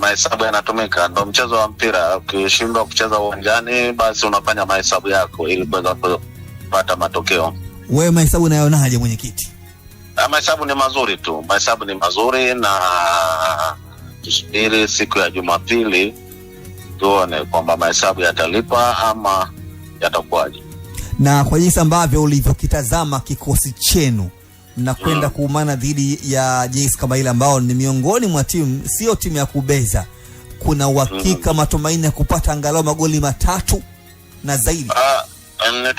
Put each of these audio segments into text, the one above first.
mahesabu yanatumika. Ndio mchezo wa mpira, ukishindwa kucheza uwanjani basi unafanya mahesabu yako ili kuweza kupata matokeo. Wewe mahesabu unayonaje mwenyekiti? Mahesabu ni mazuri tu. Mahesabu ni mazuri na tusubiri siku ya Jumapili tuone kwamba mahesabu yatalipa ama yatakuwaje. Na kwa jinsi ambavyo ulivyokitazama kikosi chenu mnakwenda kuumana dhidi ya JS Kabylie ambao ni miongoni mwa timu, sio timu ya kubeza, kuna uhakika matumaini ya kupata angalau magoli 3 na zaidi?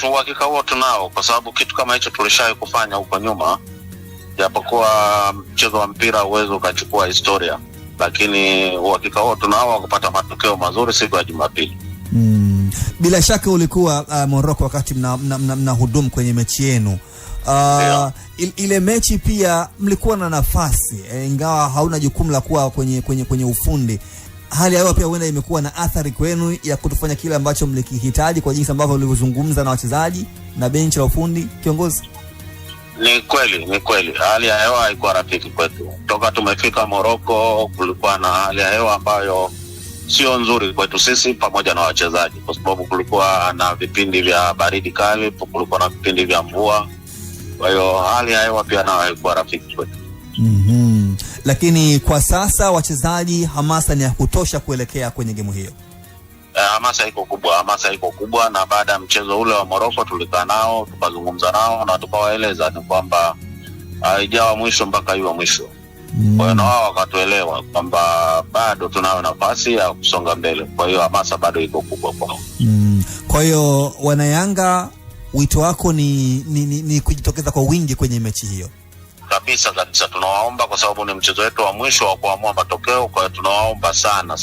Ni uhakika huo tunao, kwa sababu kitu kama hicho tulishawahi kufanya huko nyuma. Japokuwa mchezo wa mpira uwezo ukachukua historia, lakini uhakika huo tunao kupata matokeo mazuri siku ya Jumapili. Bila shaka ulikuwa Morocco wakati mnahudumu kwenye mechi yenu. Ile mechi pia mlikuwa na nafasi, ingawa hauna jukumu la kuwa kwenye ufundi. Hali ya hewa pia huenda imekuwa na athari kwenu ya kutofanya kile ambacho mlikihitaji kwa jinsi ambavyo ulivyozungumza na wachezaji na benchi la ufundi, kiongozi? Ni kweli. Hali ya hewa haikuwa rafiki kwetu. Toka tumefika Morocco kulikuwa na hali ya hewa ambayo sio nzuri kwetu sisi pamoja na wachezaji, kwa sababu kulikuwa na vipindi vya baridi kali, kulikuwa na vipindi vya mvua. Kwa hiyo hali ya hewa pia nayo haikuwa rafiki kwetu. Lakini kwa sasa wachezaji hamasa ni ya kutosha kuelekea kwenye game hiyo. Hamasa iko kubwa, na baada ya mchezo ule wa Morocco tulikaa nao, tukazungumza nao na tukawaeleza ni kwamba haijawa mwisho mpaka iwe mwisho. Kwa hiyo na wao wakatuelewa kwamba bado tunayo nafasi ya kusonga mbele. Kwa hiyo hamasa bado iko kubwa kwao. Kwa hiyo wana Yanga, wito wako ni kujitokeza kwa wingi kwenye mechi hiyo? Kabisa tunawaomba, kwa sababu ni mchezo wetu wa mwisho wa kuamua matokeo. Kwa hiyo tunawaomba sana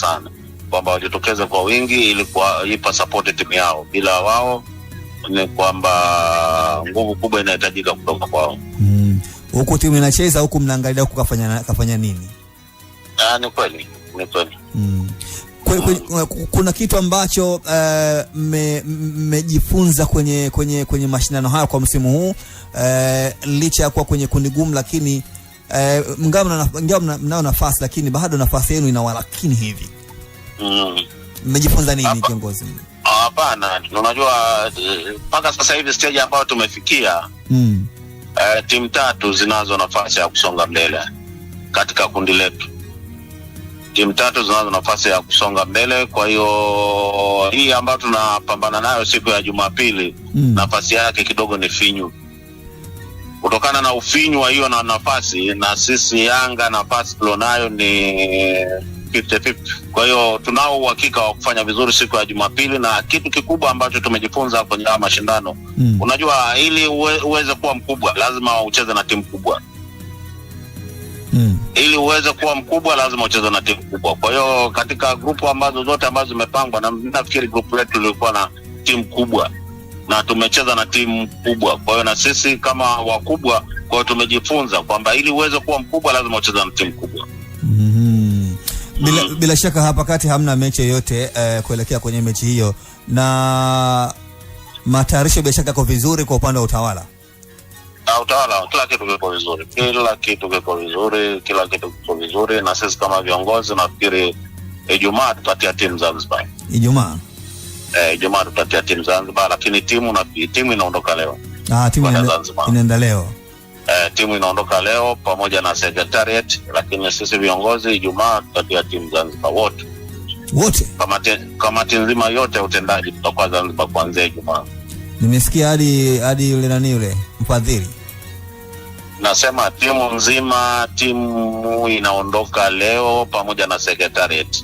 kwamba wajitokeze kwa wingi ili kuipa support timu yao. Bila wao ni kwamba nguvu kubwa inahitajika kutoka kwao. Huko timu inacheza, huko mnaangalia huko kafanya nini? Ni kweli. Kuna kitu ambacho mmejifunza kwenye mashindano haya kwa msimu huu, licha ya kuwa kwenye kundi gumu, lakini mnao nafasi, lakini bado nafasi yenu ina walakini hivi. Mmejifunza nini kiongozi? Hapana, unajua mpaka sasa hivi stage ambayo tumefikia, timu 3 zinazo nafasi ya kusonga mbele katika kundi letu. Timu 3 zinazo nafasi ya kusonga mbele. Kwa hiyo hii ambayo tunapambana nayo siku ya Jumapili, nafasi yake kidogo ni finyu. Kutokana na ufinyu wa hiyo na nafasi, na sisi Yanga nafasi tulionayo ni 50-50. Kwa hiyo tunao uhakika wa kufanya vizuri siku ya Jumapili. Na kitu kikubwa ambacho tumejifunza kwenye mashindano, unajua ili uweze kuwa mkubwa lazima ucheze na timu kubwa. Ili uweze kuwa mkubwa lazima ucheze na timu kubwa. Kwa hiyo katika grupu zote ambazo zimepangwa, na nafikiri grupu letu lilikuwa na timu kubwa na tumecheza na timu kubwa. Kwa hiyo na sisi kama wakubwa, kwa hiyo tumejifunza kwamba ili uweze kuwa mkubwa lazima ucheze na timu kubwa. Bila shaka hapa kati hamna mechi yoyote kuelekea kwenye mechi hiyo, na matayarisho bila shaka kwa vizuri kwa upande wa utawala. Utawala kila kitu kiko vizuri, na sisi kama viongozi nafikiri Ijumaa tutatia timu Zanzibar. Ijumaa tutatia timu Zanzibar, lakini timu inaondoka leo. Timu inaenda leo. Timu inaondoka leo pamoja na secretariat, lakini sisi viongozi Ijumaa tutatia timu Zanzibar wote. Kamati nzima yote utendaji tutakuwa Zanzibar kuanzia Ijumaa. Nimesikia hadi yule mfadhili. Nasema timu nzima, timu inaondoka leo pamoja na secretariat.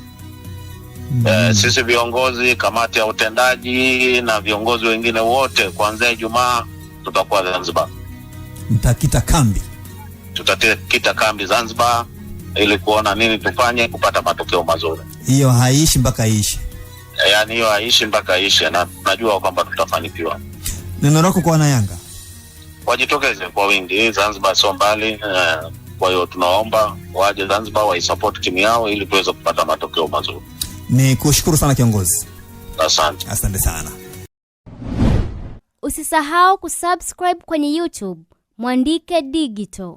Sisi viongozi, kamati ya utendaji na viongozi wengine wote kuanzia Ijumaa tutakuwa Zanzibar. Mtakita kambi? Tutakita kambi Zanzibar ili kuona nini tufanye kupata matokeo mazuri. Hiyo haishi mpaka iishe. Yaani hiyo haishi mpaka iishe, na najua kwamba tutafanikiwa. Neno lako kwa wana Yanga? Wajitokeze kwa wingi, Zanzibar sio mbali. Kwa hiyo tunaomba waje Zanzibar waisupport timu yao ili tuweze kupata matokeo mazuri. Ni kushukuru sana kiongozi. Asante sana. Usisahau kusubscribe kwenye YouTube Mwandike Digital.